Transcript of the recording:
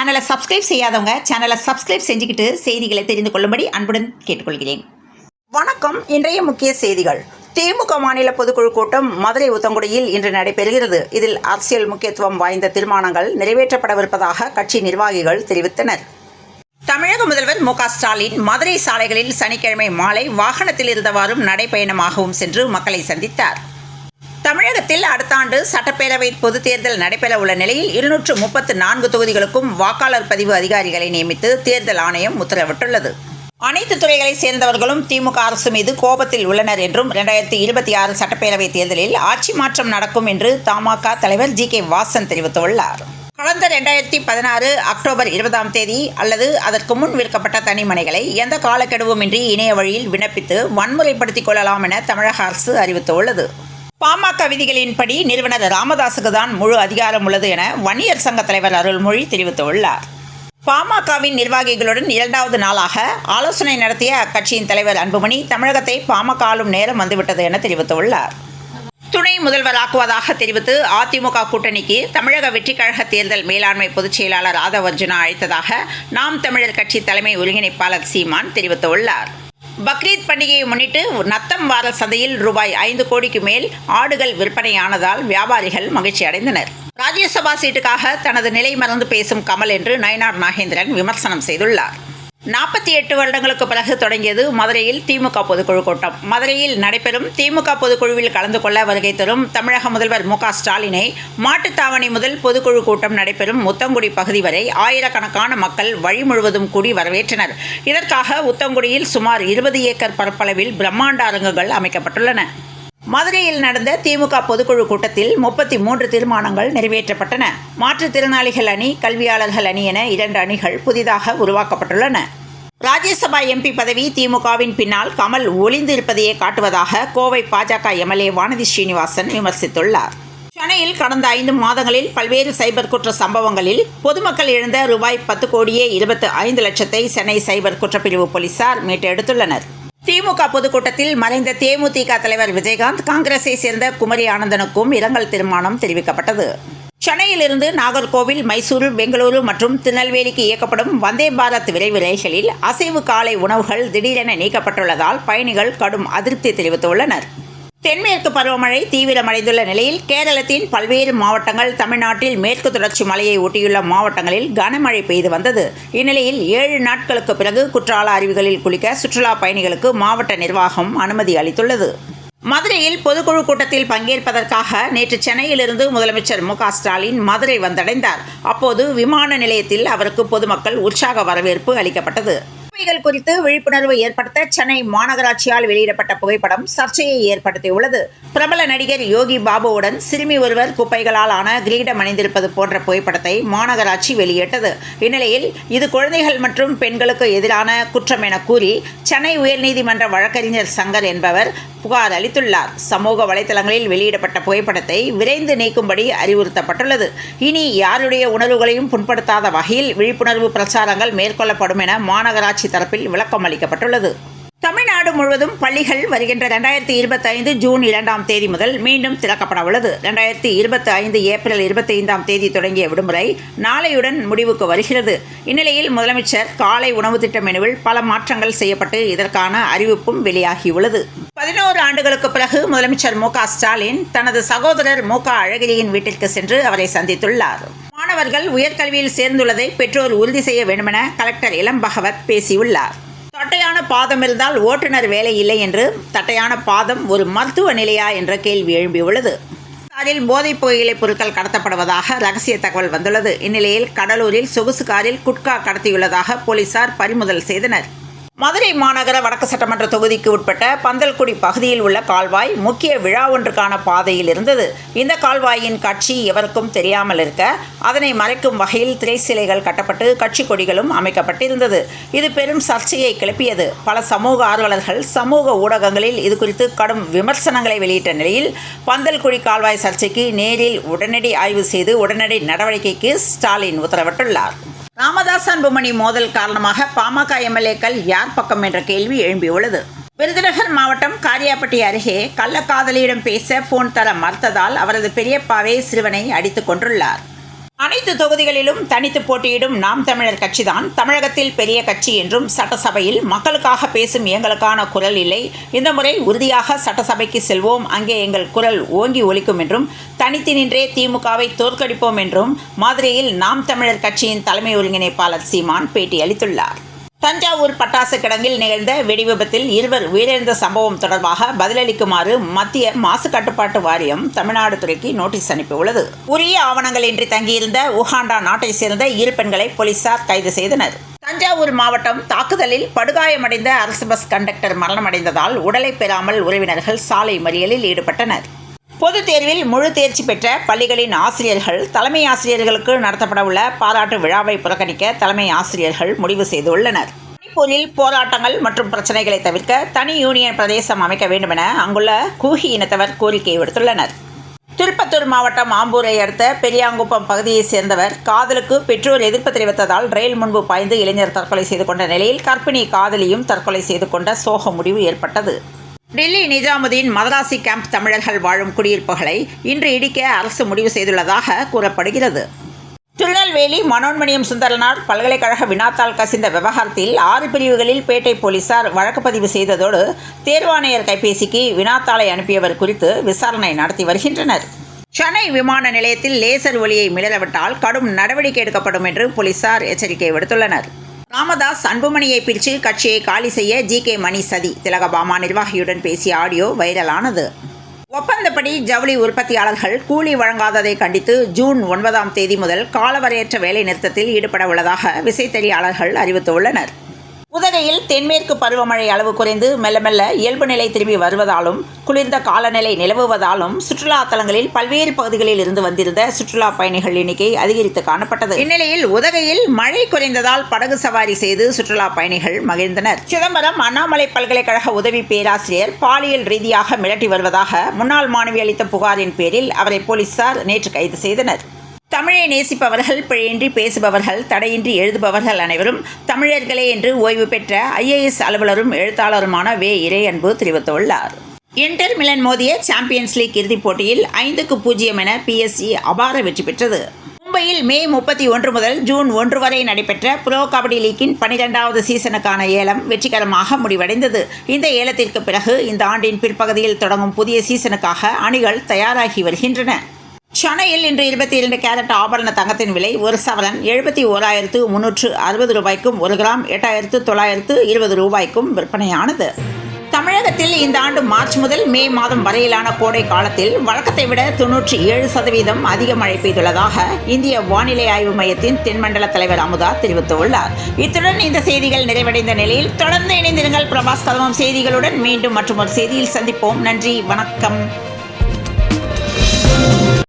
சேனலை சப்ஸ்கிரைப் செய்யாதவங்க சேனலை சப்ஸ்கிரைப் செஞ்சுக்கிட்டு செய்திகளை தெரிந்து கொள்ளும்படி அன்புடன் கேட்டுக்கொள்கிறேன். வணக்கம். இன்றைய முக்கிய செய்திகள். திமுக மாநில பொதுக்குழு கூட்டம் மதுரை ஊத்தங்குடியில் இன்று நடைபெறுகிறது. இதில் அரசியல் முக்கியத்துவம் வாய்ந்த தீர்மானங்கள் நிறைவேற்றப்படவிருப்பதாக கட்சி நிர்வாகிகள் தெரிவித்தனர். தமிழக முதல்வர் மு க ஸ்டாலின் மதுரை சாலைகளில் சனிக்கிழமை மாலை வாகனத்தில் இருந்தவாறும் நடைபயணமாகவும் சென்று மக்களை சந்தித்தார். தமிழகத்தில் அடுத்த ஆண்டு சட்டப்பேரவை பொதுத் தேர்தல் நடைபெற உள்ள நிலையில் 234 தொகுதிகளுக்கும் வாக்காளர் பதிவு அதிகாரிகளை நியமித்து தேர்தல் ஆணையம் உத்தரவிட்டுள்ளது. அனைத்து துறைகளைச் சேர்ந்தவர்களும் திமுக அரசு மீது கோபத்தில் உள்ளனர் என்றும் 2026 சட்டப்பேரவை தேர்தலில் ஆட்சி மாற்றம் நடக்கும் என்று தமாக தலைவர் ஜி.கே. வாசன் தெரிவித்துள்ளார். கடந்த 2016 அக்டோபர் 20ஆம் தேதி அல்லது அதற்கு முன் விற்கப்பட்ட தனிமனைகளை எந்த காலக்கெடுவுமின்றி இணைய வழியில் விண்ணப்பித்து வன்முறைப்படுத்திக் கொள்ளலாம் என தமிழக அரசு அறிவித்துள்ளது. பாமக விதிகளின்படி நிறுவனர் ராமதாசுக்கு தான் முழு அதிகாரம் உள்ளது என வன்னியர் சங்க தலைவர் அருள்மொழி தெரிவித்துள்ளார். பாமகவின் நிர்வாகிகளுடன் 2வது நாளாக ஆலோசனை நடத்திய அக்கட்சியின் தலைவர் அன்புமணி தமிழகத்தை பாமக ஆளும் நேரம் வந்துவிட்டது என தெரிவித்துள்ளார். துணை முதல்வராக்குவதாக தெரிவித்து அதிமுக கூட்டணிக்கு தமிழக வெற்றிக் கழக தேர்தல் மேலாண்மை பொதுச் செயலாளர் ஆதவ் அர்ஜுனா அழைத்ததாக நாம் தமிழர் கட்சி தலைமை ஒருங்கிணைப்பாளர் சீமான் தெரிவித்துள்ளார். பக்ரீத் பண்டிகையை முன்னிட்டு நத்தம் வார சந்தையில் ரூபாய் 5 கோடிக்கு மேல் ஆடுகள் விற்பனையானதால் வியாபாரிகள் மகிழ்ச்சி அடைந்தனர். ராஜ்யசபா சீட்டுக்காக தனது நிலை மறந்து பேசும் கமல் என்று நயினார் நாகேந்திரன் விமர்சனம் செய்துள்ளார். 48 வருடங்களுக்கு பிறகு தொடங்கியது மதுரையில் திமுக பொதுக்குழு கூட்டம். மதுரையில் நடைபெறும் திமுக பொதுக்குழுவில் கலந்து கொள்ள வருகை தரும் தமிழக முதல்வர் மு க ஸ்டாலினை மாட்டுத்தாவணி முதல் பொதுக்குழு கூட்டம் நடைபெறும் உத்தங்குடி பகுதி வரை ஆயிரக்கணக்கான மக்கள் வழி முழுவதும் கூடி வரவேற்றனர். இதற்காக உத்தங்குடியில் சுமார் 20 ஏக்கர் பரப்பளவில் பிரம்மாண்ட அரங்குகள் அமைக்கப்பட்டுள்ளன. மதுரையில் நடந்த திமுக பொதுக்குழு கூட்டத்தில் 33 தீர்மானங்கள் நிறைவேற்றப்பட்டன. மாற்றுத்திறனாளிகள் அணி, கல்வியாளர்கள் அணி என 2 அணிகள் புதிதாக உருவாக்கப்பட்டுள்ளன. ராஜ்யசபா எம்பி பதவி திமுகவின் பின்னால் கமல் ஒளிந்து இருப்பதையே காட்டுவதாக கோவை பாஜக எம்எல்ஏ வானதி ஸ்ரீனிவாசன் விமர்சித்துள்ளார். சென்னையில் கடந்த 5 மாதங்களில் பல்வேறு சைபர் குற்ற சம்பவங்களில் பொதுமக்கள் இழந்த ரூபாய் 10 கோடியே 25 லட்சத்தை சென்னை சைபர் குற்றப்பிரிவு போலீசார் மீட்டெடுத்துள்ளனர். திமுக பொதுக்கூட்டத்தில் மறைந்த தேமுதிக தலைவர் விஜயகாந்த், காங்கிரஸை சேர்ந்த குமரி ஆனந்தனுக்கும் இரங்கல் தீர்மானம் தெரிவிக்கப்பட்டது. சென்னையிலிருந்து நாகர்கோவில், மைசூரு, பெங்களூரு மற்றும் திருநெல்வேலிக்கு இயக்கப்படும் வந்தே பாரத் விரைவு ரயில்களில் அசைவு காலை உணவுகள் திடீரென நீக்கப்பட்டுள்ளதால் பயணிகள் கடும் அதிருப்தி தெரிவித்துள்ளனர். தென்மேற்கு பருவமழை தீவிரமடைந்துள்ள நிலையில் கேரளத்தின் பல்வேறு மாவட்டங்கள், தமிழ்நாட்டில் மேற்கு தொடர்ச்சி மலையை ஒட்டியுள்ள மாவட்டங்களில் கனமழை பெய்து வந்தது. இந்நிலையில் 7 நாட்களுக்கு பிறகு குற்றால அருவிகளில் குளிக்க சுற்றுலா பயணிகளுக்கு மாவட்ட நிர்வாகம் அனுமதி அளித்துள்ளது. மதுரையில் பொதுக்குழு கூட்டத்தில் பங்கேற்பதற்காக நேற்று சென்னையிலிருந்து முதலமைச்சர் மு க ஸ்டாலின் மதுரை வந்தடைந்தார். அப்போது விமான நிலையத்தில் அவருக்கு பொதுமக்கள் உற்சாக வரவேற்பு அளிக்கப்பட்டது. குப்பைகள் குறித்து விழிப்புணர்வு ஏற்படுத்த சென்னை மாநகராட்சியால் வெளியிடப்பட்ட புகைப்படம் சர்ச்சையை ஏற்படுத்தியுள்ளது. பிரபல நடிகர் யோகி பாபுவுடன் சிறுமி ஒருவர் குப்பைகளால் ஆன கிரீடம் அணிந்திருப்பது போன்ற புகைப்படத்தை மாநகராட்சி வெளியிட்டது. இந்நிலையில் இது குழந்தைகள் மற்றும் பெண்களுக்கு எதிரான குற்றம் என கூறி சென்னை உயர்நீதிமன்ற வழக்கறிஞர் சங்கர் என்பவர் புகார் அளித்துள்ளார். சமூக வலைதளங்களில் வெளியிடப்பட்ட புகைப்படத்தை விரைந்து நீக்கும்படி அறிவுறுத்தப்பட்டுள்ளது. இனி யாருடைய உணர்வுகளையும் புண்படுத்தாத வகையில் விழிப்புணர்வு பிரச்சாரங்கள் மேற்கொள்ளப்படும் என மாநகராட்சி தரப்பில் விளக்கம் அளிக்கப்பட்டுள்ளது. தமிழ்நாடு முழுவதும் பள்ளிகள் வருகின்ற 2025 ஜூன் 2ஆம் தேதி முதல் மீண்டும் திறக்கப்பட உள்ளது. 2025 ஏப்ரல் 25ஆம் தேதி தொடங்கிய விடுமுறை நாளையுடன் முடிவுக்கு வருகிறது. இந்நிலையில் முதலமைச்சர் காலை உணவு திட்ட மெனுவில் பல மாற்றங்கள் செய்யப்பட்டு இதற்கான அறிவிப்பும் வெளியாகியுள்ளது. 11 ஆண்டுகளுக்கு பிறகு முதலமைச்சர் மு க ஸ்டாலின் தனது சகோதரர் மு க அழகிரியின் வீட்டிற்கு சென்று அவரை சந்தித்துள்ளார். மாணவர்கள் உயர்கல்வியில் சேர்ந்துள்ளதை பெற்றோர் உறுதி செய்ய வேண்டுமென கலெக்டர் இளம் பகவத் பேசியுள்ளார். தட்டையான பாதம் இருந்தால் ஓட்டுநர் வேலை இல்லை என்று தட்டையான பாதம் ஒரு மருத்துவ நிலையா என்ற கேள்வி எழும்பியுள்ளது. காரில் போதைப் புகையிலை பொருட்கள் கடத்தப்படுவதாக ரகசிய தகவல் வந்துள்ளது. இந்நிலையில் கடலூரில் சொகுசு காரில் குட்கா கடத்தியுள்ளதாக போலீசார் பறிமுதல் செய்தனர். மதுரை மாநகர வடக்கு சட்டமன்ற தொகுதிக்கு உட்பட்ட பந்தல்குடி பகுதியில் உள்ள கால்வாய் முக்கிய விழா ஒன்றுக்கான பாதையில் இருந்தது. இந்த கால்வாயின் காட்சி எவருக்கும் தெரியாமல் இருக்க அதனை மறைக்கும் வகையில் திரை சிலைகள் கட்டப்பட்டு கட்சி கொடிகளும் அமைக்கப்பட்டிருந்தது. இது பெரும் சர்ச்சையை கிளப்பியது. பல சமூக ஆர்வலர்கள் சமூக ஊடகங்களில் இது குறித்து கடும் விமர்சனங்களை வெளியிட்ட நிலையில் பந்தல்குடி கால்வாய் சர்ச்சைக்கு நேரில் உடனடி ஆய்வு செய்து உடனடி நடவடிக்கைக்கு ஸ்டாலின் உத்தரவிட்டுள்ளார். ராமதாஸ் அன்புமணி மோதல் காரணமாக பாமக எம்எல்ஏக்கள் யார் பக்கம் என்ற கேள்வி எழும்பியுள்ளது. விருதுநகர் மாவட்டம் காரியாப்பட்டி அருகே கள்ளக்காதலியிடம் பேச போன் தர மறுத்ததால் அவரது பெரியப்பாவே சிறுவனை அடித்துக் கொன்றுள்ளார். அனைத்து தொகுதிகளிலும் தனித்து போட்டியிடும் நாம் தமிழர் கட்சிதான் தமிழகத்தில் பெரிய கட்சி என்றும் சட்டசபையில் மக்களுக்காக பேசும் எங்களுக்கான குரல் இல்லை, இந்த முறை உறுதியாக சட்டசபைக்கு செல்வோம், அங்கே எங்கள் குரல் ஓங்கி ஒலிக்கும் என்றும் தனித்து நின்றே திமுகவை தோற்கடிப்போம் என்றும் மதுரையில் நாம் தமிழர் கட்சியின் தலைமை ஒருங்கிணைப்பாளர் சீமான் பேட்டி அளித்துள்ளார். தஞ்சாவூர் பட்டாசு கிடங்கில் நிகழ்ந்த வெடிவிபத்தில் 2 உயிரிழந்த சம்பவம் தொடர்பாக பதிலளிக்குமாறு மத்திய மாசு கட்டுப்பாட்டு வாரியம் தமிழ்நாடு துறைக்கு நோட்டீஸ் அனுப்பியுள்ளது. உரிய ஆவணங்களின்றி தங்கியிருந்த உகாண்டா நாட்டை சேர்ந்த 2 பெண்களை போலீசார் கைது செய்தனர். தஞ்சாவூர் மாவட்டம் தாக்குதலில் படுகாயமடைந்த அரசு பஸ் கண்டக்டர் மரணமடைந்ததால் உடலை பெறாமல் உறவினர்கள் சாலை மறியலில் ஈடுபட்டனர். பொதுத் தேர்வில் முழு தேர்ச்சி பெற்ற பள்ளிகளின் ஆசிரியர்கள் தலைமை ஆசிரியர்களுக்கு நடத்தப்படவுள்ள பாராட்டு விழாவை புறக்கணிக்க தலைமை ஆசிரியர்கள் முடிவு செய்துள்ளனர். மணிப்பூரில் போராட்டங்கள் மற்றும் பிரச்சனைகளை தவிர்க்க தனி யூனியன் பிரதேசம் அமைக்க வேண்டுமென அங்குள்ள கூகி இனத்தவர் கோரிக்கை விடுத்துள்ளனர். திருப்பத்தூர் மாவட்டம் ஆம்பூரை அடுத்த பெரியாங்குப்பம் பகுதியைச் சேர்ந்தவர் காதலுக்கு பெற்றோர் எதிர்ப்பு தெரிவித்ததால் ரயில் முன்பு பாய்ந்து இளைஞர் தற்கொலை செய்து கொண்ட நிலையில் கர்ப்பிணி காதலியும் தற்கொலை செய்து கொண்ட சோக முடிவு ஏற்பட்டது. டெல்லி நிஜாமுதீன் மதராசி கேம்ப் தமிழர்கள் வாழும் குடியிருப்புகளை இன்று இடிக்க அரசு முடிவு செய்துள்ளதாக கூறப்படுகிறது. திருநெல்வேலி மனோன்மணியம் சுந்தரனார் பல்கலைக்கழக வினாத்தாள் கசிந்த விவகாரத்தில் 6 பிரிவுகளில் பேட்டை போலீசார் வழக்கு பதிவு செய்ததோடு தேர்வாணையர் கைபேசிக்கு வினாத்தாளை அனுப்பியவர் குறித்து விசாரணை நடத்தி வருகின்றனர். சென்னை விமான நிலையத்தில் லேசர் ஒளியை மிளறவிட்டால் கடும் நடவடிக்கை எடுக்கப்படும் என்று போலீசார் எச்சரிக்கை விடுத்துள்ளனர். ராமதாஸ் அன்புமணியை பிரித்து கட்சியை காலி செய்ய GK மணி சதி, திலகபாமா நிர்வாகியுடன் பேசிய ஆடியோ வைரலானது. ஒப்பந்தப்படி ஜவுளி உற்பத்தியாளர்கள் கூலி வழங்காததை கண்டித்து ஜூன் 9ஆம் தேதி முதல் காலவரையற்ற வேலை நிறுத்தத்தில் ஈடுபட உள்ளதாக விசைத்தறியாளர்கள் அறிவித்துள்ளனர். உதகையில் தென்மேற்கு பருவமழை அளவு குறைந்து மெல்ல மெல்ல இயல்பு நிலை திரும்பி வருவதாலும் குளிர்ந்த காலநிலை நிலவுவதாலும் சுற்றுலா தலங்களில் பல்வேறு பகுதிகளில் இருந்து வந்திருந்த சுற்றுலா பயணிகள் எண்ணிக்கை அதிகரித்து காணப்பட்டது. இந்நிலையில் உதகையில் மழை குறைந்ததால் படகு சவாரி செய்து சுற்றுலா பயணிகள் மகிழ்ந்தனர். சிதம்பரம் அண்ணாமலை பல்கலைக்கழக உதவி பேராசிரியர் பாலியல் ரீதியாக மிரட்டி வருவதாக முன்னாள் மாணவி அளித்த புகாரின் பேரில் அவரை போலீசார் நேற்று கைது செய்தனர். தமிழை நேசிப்பவர்கள், பிழையின்றி பேசுபவர்கள், தடையின்றி எழுதுபவர்கள் அனைவரும் தமிழர்களே என்று ஓய்வு பெற்ற IAS அலுவலரும் எழுத்தாளருமான வே. இறையன்பு தெரிவித்துள்ளார். இன்டர் மிலன் மோதிய சாம்பியன்ஸ் லீக் இறுதிப் போட்டியில் 5-0 என PSG அபார வெற்றி பெற்றது. மும்பையில் மே 31 முதல் ஜூன் 1 வரை நடைபெற்ற புரோ கபடி லீக்கின் 12வது சீசனுக்கான ஏலம் வெற்றிகரமாக முடிவடைந்தது. இந்த ஏலத்திற்கு பிறகு இந்த ஆண்டின் பிற்பகுதியில் தொடங்கும் புதிய சீசனுக்காக அணிகள் தயாராகி வருகின்றன. சென்னையில் இன்று 22 கேரட் ஆபரண தங்கத்தின் விலை ஒரு சவரன் 71,360 ரூபாய்க்கும் 1 கிராம் 8,920 ரூபாய்க்கும் விற்பனையானது. தமிழகத்தில் இந்த ஆண்டு மார்ச் முதல் மே மாதம் வரையிலான கோடை காலத்தில் வழக்கத்தை விட 97% அதிக மழை பெய்துள்ளதாக இந்திய வானிலை ஆய்வு மையத்தின் தென்மண்டல தலைவர் அமுதா தெரிவித்துள்ளார். இத்துடன் இந்த செய்திகள் நிறைவடைந்த நிலையில் தொடர்ந்து இணைந்திருங்கள் பிரபாஸ் கதவம் செய்திகளுடன். மீண்டும் மற்றொரு செய்தியில் சந்திப்போம். நன்றி, வணக்கம்.